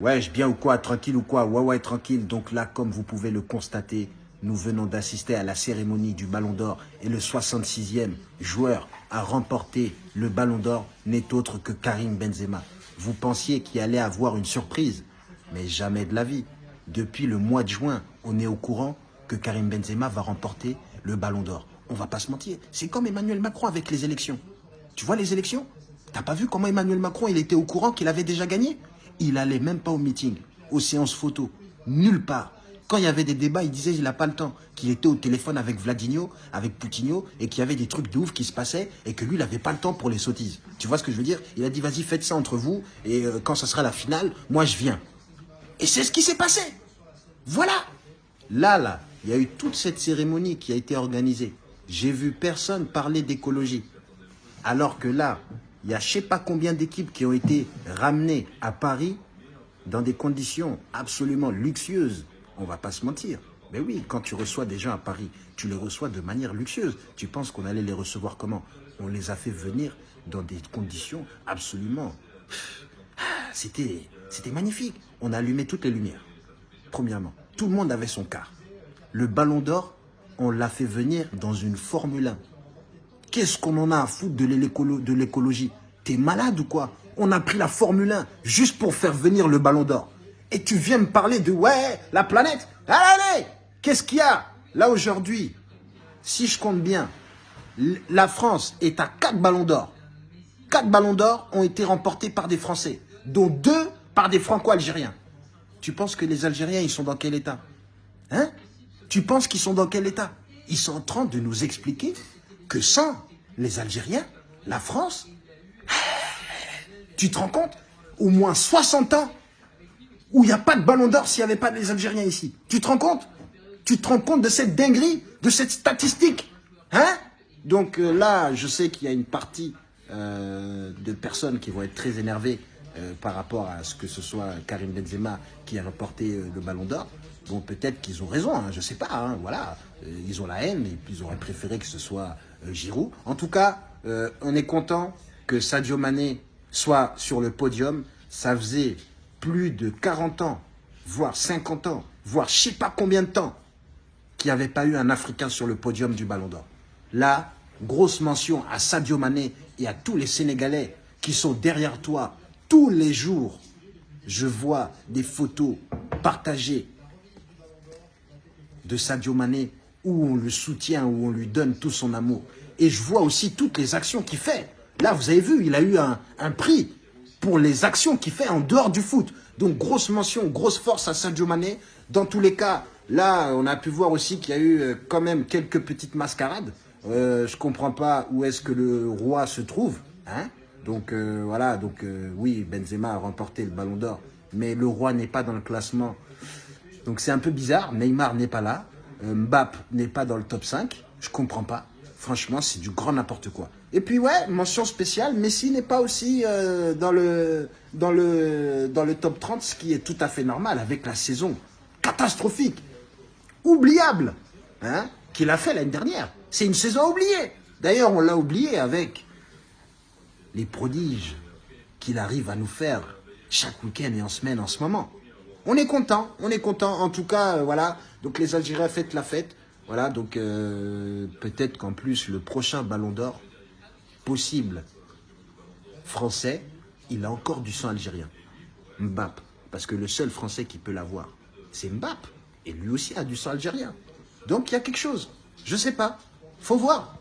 Ouais, bien ou quoi, tranquille ou quoi, ouais, tranquille. Donc là, comme vous pouvez le constater, nous venons d'assister à la cérémonie du Ballon d'Or et le 66e joueur à remporter le Ballon d'Or n'est autre que Karim Benzema. Vous pensiez qu'il allait avoir une surprise, mais jamais de la vie. Depuis le mois de juin, on est au courant que Karim Benzema va remporter le Ballon d'Or. On va pas se mentir, c'est comme Emmanuel Macron avec les élections. Tu vois les élections? T'as pas vu comment Emmanuel Macron, il était au courant qu'il avait déjà gagné? Il allait même pas au meeting, aux séances photo, nulle part. Quand il y avait des débats, il disait qu'il n'a pas le temps, qu'il était au téléphone avec Vladimir, avec Poutinho, et qu'il y avait des trucs de ouf qui se passaient, et que lui, il n'avait pas le temps pour les sottises. Tu vois ce que je veux dire? Il a dit, vas-y, faites ça entre vous, et quand ça sera la finale, moi, je viens. Et c'est ce qui s'est passé. Voilà. Là, il y a eu toute cette cérémonie qui a été organisée. J'ai vu personne parler d'écologie. Alors que là, il y a je ne sais pas combien d'équipes qui ont été ramenées à Paris dans des conditions absolument luxueuses. On ne va pas se mentir. Mais oui, quand tu reçois des gens à Paris, tu les reçois de manière luxueuse. Tu penses qu'on allait les recevoir comment? On les a fait venir dans des conditions absolument... C'était magnifique. On a allumé toutes les lumières. Premièrement, tout le monde avait son car. Le Ballon d'Or, on l'a fait venir dans une Formule 1. Qu'est-ce qu'on en a à foutre de l'écologie? T'es malade ou quoi? On a pris la Formule 1 juste pour faire venir le Ballon d'Or. Et tu viens me parler de, ouais, la planète? Allez, qu'est-ce qu'il y a? Là, aujourd'hui, si je compte bien, la France est à 4 Ballons d'Or. 4 Ballons d'Or ont été remportés par des Français, dont 2 par des Franco-Algériens. Tu penses que les Algériens, ils sont dans quel état? Hein? Tu penses qu'ils sont dans quel état? Ils sont en train de nous expliquer que sans les Algériens, la France, tu te rends compte? Au moins 60 ans où il n'y a pas de Ballon d'Or s'il n'y avait pas les Algériens ici. Tu te rends compte? Tu te rends compte de cette dinguerie, de cette statistique? Hein? Donc là, je sais qu'il y a une partie de personnes qui vont être très énervées par rapport à ce que ce soit Karim Benzema qui a remporté le Ballon d'Or. Bon, peut-être qu'ils ont raison, hein, je ne sais pas, hein, voilà. Ils ont la haine et puis ils auraient préféré que ce soit Giroud. En tout cas, on est content que Sadio Mané soit sur le podium. Ça faisait plus de 40 ans, voire 50 ans, voire je ne sais pas combien de temps qu'il n'y avait pas eu un Africain sur le podium du Ballon d'Or. Là, grosse mention à Sadio Mané et à tous les Sénégalais qui sont derrière toi. Tous les jours, je vois des photos partagées de Sadio Mané où on le soutient, où on lui donne tout son amour. Et je vois aussi toutes les actions qu'il fait. Là, vous avez vu, il a eu un prix pour les actions qu'il fait en dehors du foot. Donc, grosse mention, grosse force à Sadio Mané. Dans tous les cas, là, on a pu voir aussi qu'il y a eu quand même quelques petites mascarades. Je ne comprends pas où est-ce que le roi se trouve. Hein? Donc, voilà. Donc, oui, Benzema a remporté le Ballon d'Or. Mais le roi n'est pas dans le classement. Donc, c'est un peu bizarre. Neymar n'est pas là. Mbappé n'est pas dans le top 5. Je ne comprends pas. Franchement, c'est du grand n'importe quoi. Et puis, ouais, mention spéciale, Messi n'est pas aussi dans le top 30, ce qui est tout à fait normal avec la saison catastrophique, oubliable, hein, qu'il a fait l'année dernière. C'est une saison oubliée. D'ailleurs, on l'a oublié avec les prodiges qu'il arrive à nous faire chaque week-end et en semaine en ce moment. On est content, on est content. En tout cas, voilà. Donc les Algériens fêtent la fête. Voilà, donc peut-être qu'en plus, le prochain Ballon d'Or possible français, il a encore du sang algérien. Mbappé. Parce que le seul Français qui peut l'avoir, c'est Mbappé. Et lui aussi a du sang algérien. Donc il y a quelque chose. Je sais pas. Faut voir.